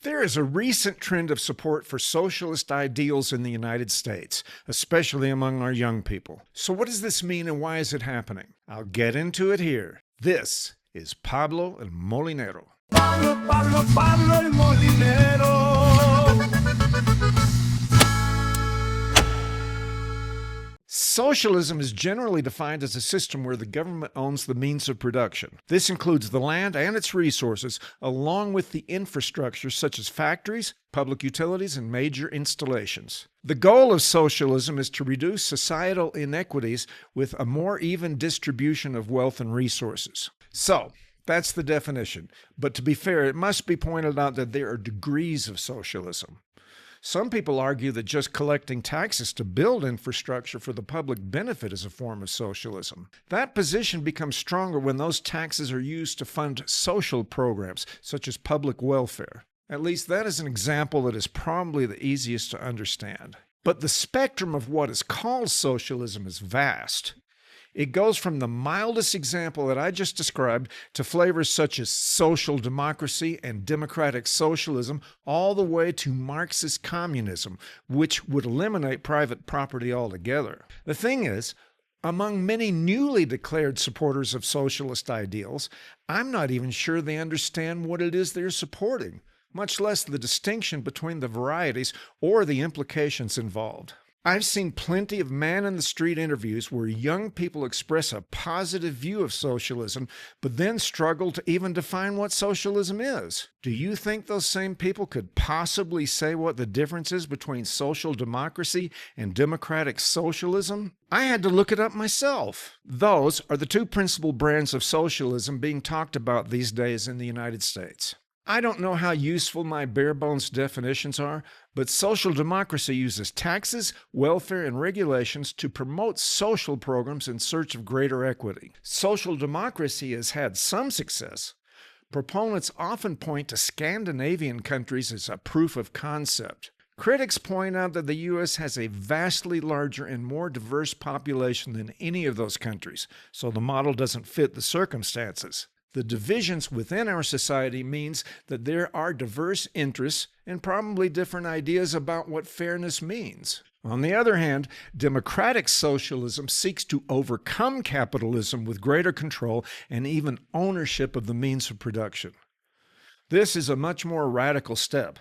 There is a recent trend of support for socialist ideals in the United States, especially among our young people. So what does this mean and why is it happening? I'll get into it here. This is Pablo el Molinero. Pablo el Molinero. Socialism is generally defined as a system where the government owns the means of production. This includes the land and its resources, along with the infrastructure such as factories, public utilities, and major installations. The goal of socialism is to reduce societal inequities with a more even distribution of wealth and resources. So, that's the definition. But to be fair, it must be pointed out that there are degrees of socialism. Some people argue that just collecting taxes to build infrastructure for the public benefit is a form of socialism. That position becomes stronger when those taxes are used to fund social programs, such as public welfare. At least that is an example that is probably the easiest to understand. But the spectrum of what is called socialism is vast. It goes from the mildest example that I just described to flavors such as social democracy and democratic socialism, all the way to Marxist communism, which would eliminate private property altogether. The thing is, among many newly declared supporters of socialist ideals, I'm not even sure they understand what it is they're supporting, much less the distinction between the varieties or the implications involved. I've seen plenty of man-in-the-street interviews where young people express a positive view of socialism, but then struggle to even define what socialism is. Do you think those same people could possibly say what the difference is between social democracy and democratic socialism? I had to look it up myself. Those are the two principal brands of socialism being talked about these days in the United States. I don't know how useful my bare-bones definitions are, but social democracy uses taxes, welfare, and regulations to promote social programs in search of greater equity. Social democracy has had some success. Proponents often point to Scandinavian countries as a proof of concept. Critics point out that the U.S. has a vastly larger and more diverse population than any of those countries, so the model doesn't fit the circumstances. The divisions within our society means that there are diverse interests and probably different ideas about what fairness means. On the other hand, democratic socialism seeks to overcome capitalism with greater control and even ownership of the means of production. This is a much more radical step.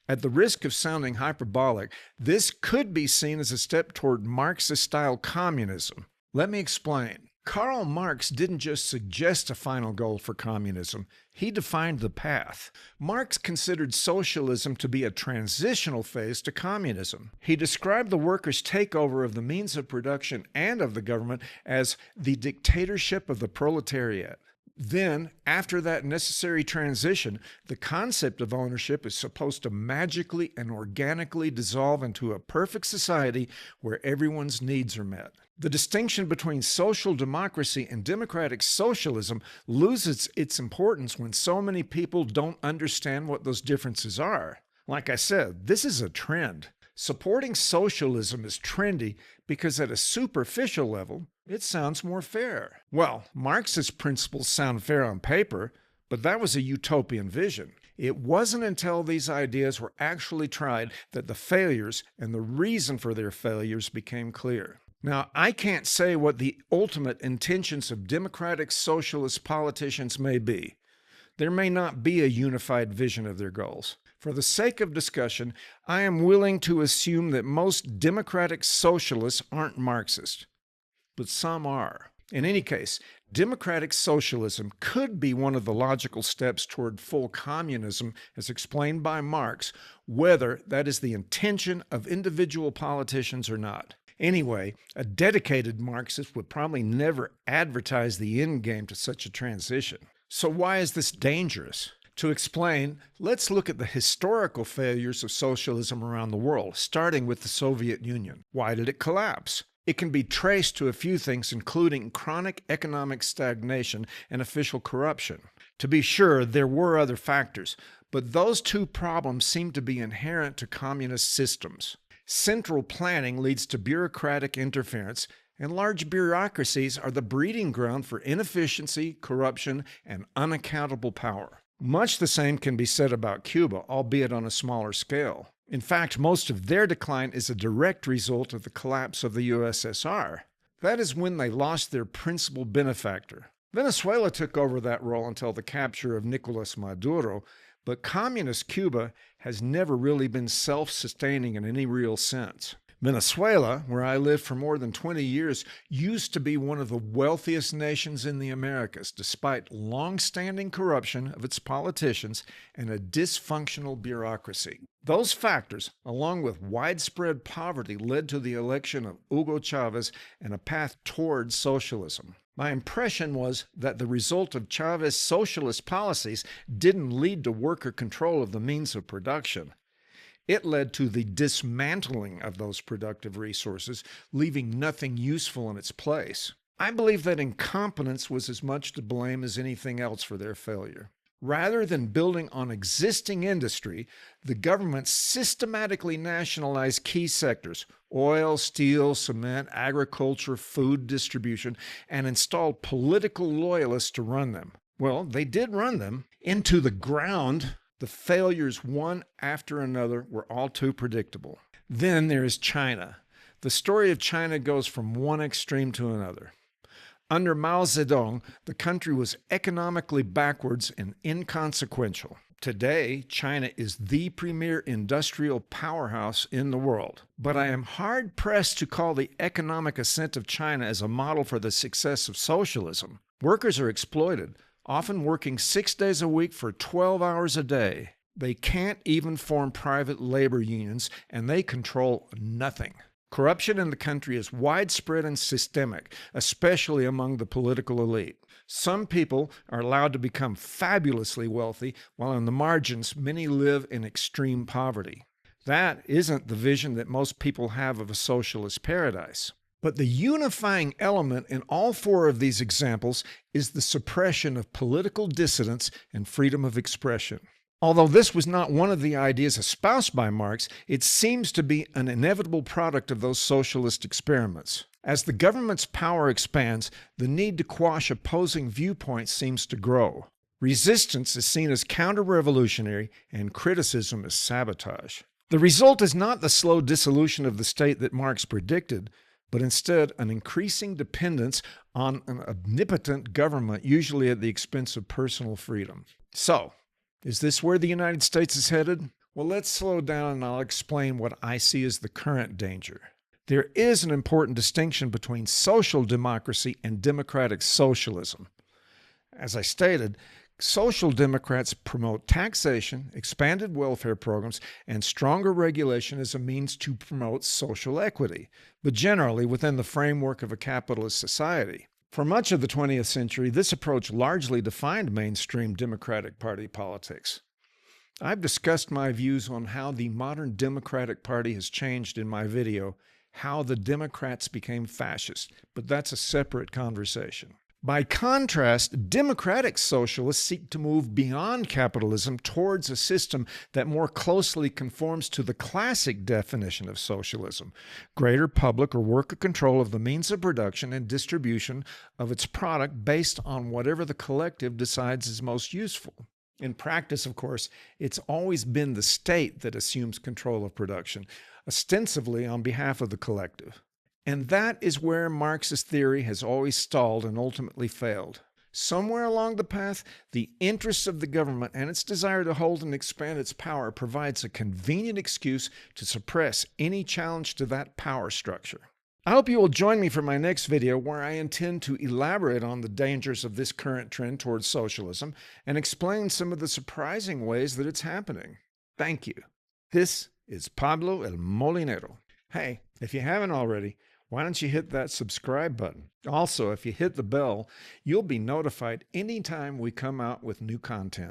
At the risk of sounding hyperbolic, this could be seen as a step toward Marxist-style communism. Let me explain. Karl Marx didn't just suggest a final goal for communism, he defined the path. Marx considered socialism to be a transitional phase to communism. He described the workers' takeover of the means of production and of the government as the dictatorship of the proletariat. Then, after that necessary transition, the concept of ownership is supposed to magically and organically dissolve into a perfect society where everyone's needs are met. The distinction between social democracy and democratic socialism loses its importance when so many people don't understand what those differences are. Like I said, this is a trend. Supporting socialism is trendy because at a superficial level, it sounds more fair. Well, Marxist principles sound fair on paper, but that was a utopian vision. It wasn't until these ideas were actually tried that the failures and the reason for their failures became clear. Now, I can't say what the ultimate intentions of democratic socialist politicians may be. There may not be a unified vision of their goals. For the sake of discussion, I am willing to assume that most democratic socialists aren't Marxist, but some are. In any case, democratic socialism could be one of the logical steps toward full communism as explained by Marx, whether that is the intention of individual politicians or not. Anyway, a dedicated Marxist would probably never advertise the end game to such a transition. So why is this dangerous? To explain, let's look at the historical failures of socialism around the world, starting with the Soviet Union. Why did it collapse? It can be traced to a few things, including chronic economic stagnation and official corruption. To be sure, there were other factors, but those two problems seem to be inherent to communist systems. Central planning leads to bureaucratic interference, and large bureaucracies are the breeding ground for inefficiency, corruption, and unaccountable power. Much the same can be said about Cuba, albeit on a smaller scale. In fact, most of their decline is a direct result of the collapse of the USSR. That is when they lost their principal benefactor. Venezuela took over that role until the capture of Nicolas Maduro, but communist Cuba has never really been self-sustaining in any real sense. Venezuela, where I lived for more than 20 years, used to be one of the wealthiest nations in the Americas, despite long-standing corruption of its politicians and a dysfunctional bureaucracy. Those factors, along with widespread poverty, led to the election of Hugo Chavez and a path towards socialism. My impression was that the result of Chavez's socialist policies didn't lead to worker control of the means of production. It led to the dismantling of those productive resources, leaving nothing useful in its place. I believe that incompetence was as much to blame as anything else for their failure. Rather than building on existing industry, the government systematically nationalized key sectors, oil, steel, cement, agriculture, food distribution, and installed political loyalists to run them. Well, they did run them into the ground. The failures, one after another, were all too predictable. Then there is China. The story of China goes from one extreme to another. Under Mao Zedong, the country was economically backwards and inconsequential. Today, China is the premier industrial powerhouse in the world. But I am hard-pressed to call the economic ascent of China as a model for the success of socialism. Workers are exploited, often working 6 days a week for 12 hours a day. They can't even form private labor unions, and they control nothing. Corruption in the country is widespread and systemic, especially among the political elite. Some people are allowed to become fabulously wealthy, while in the margins, many live in extreme poverty. That isn't the vision that most people have of a socialist paradise. But the unifying element in all four of these examples is the suppression of political dissidence and freedom of expression. Although this was not one of the ideas espoused by Marx, it seems to be an inevitable product of those socialist experiments. As the government's power expands, the need to quash opposing viewpoints seems to grow. Resistance is seen as counter-revolutionary, and criticism as sabotage. The result is not the slow dissolution of the state that Marx predicted, but instead an increasing dependence on an omnipotent government, usually at the expense of personal freedom. So, is this where the United States is headed? Well, let's slow down and I'll explain what I see as the current danger. There is an important distinction between social democracy and democratic socialism. As I stated, social democrats promote taxation, expanded welfare programs, and stronger regulation as a means to promote social equity, but generally within the framework of a capitalist society. For much of the 20th century, this approach largely defined mainstream Democratic Party politics. I've discussed my views on how the modern Democratic Party has changed in my video, How the Democrats Became Fascist, but that's a separate conversation. By contrast, democratic socialists seek to move beyond capitalism towards a system that more closely conforms to the classic definition of socialism: greater public or worker control of the means of production and distribution of its product based on whatever the collective decides is most useful. In practice, of course, it's always been the state that assumes control of production, ostensibly on behalf of the collective. And that is where Marxist theory has always stalled and ultimately failed. Somewhere along the path, the interests of the government and its desire to hold and expand its power provides a convenient excuse to suppress any challenge to that power structure. I hope you will join me for my next video, where I intend to elaborate on the dangers of this current trend towards socialism and explain some of the surprising ways that it's happening. Thank you. This is Pablo El Molinero. Hey, if you haven't already, why don't you hit that subscribe button? Also, if you hit the bell, you'll be notified anytime we come out with new content.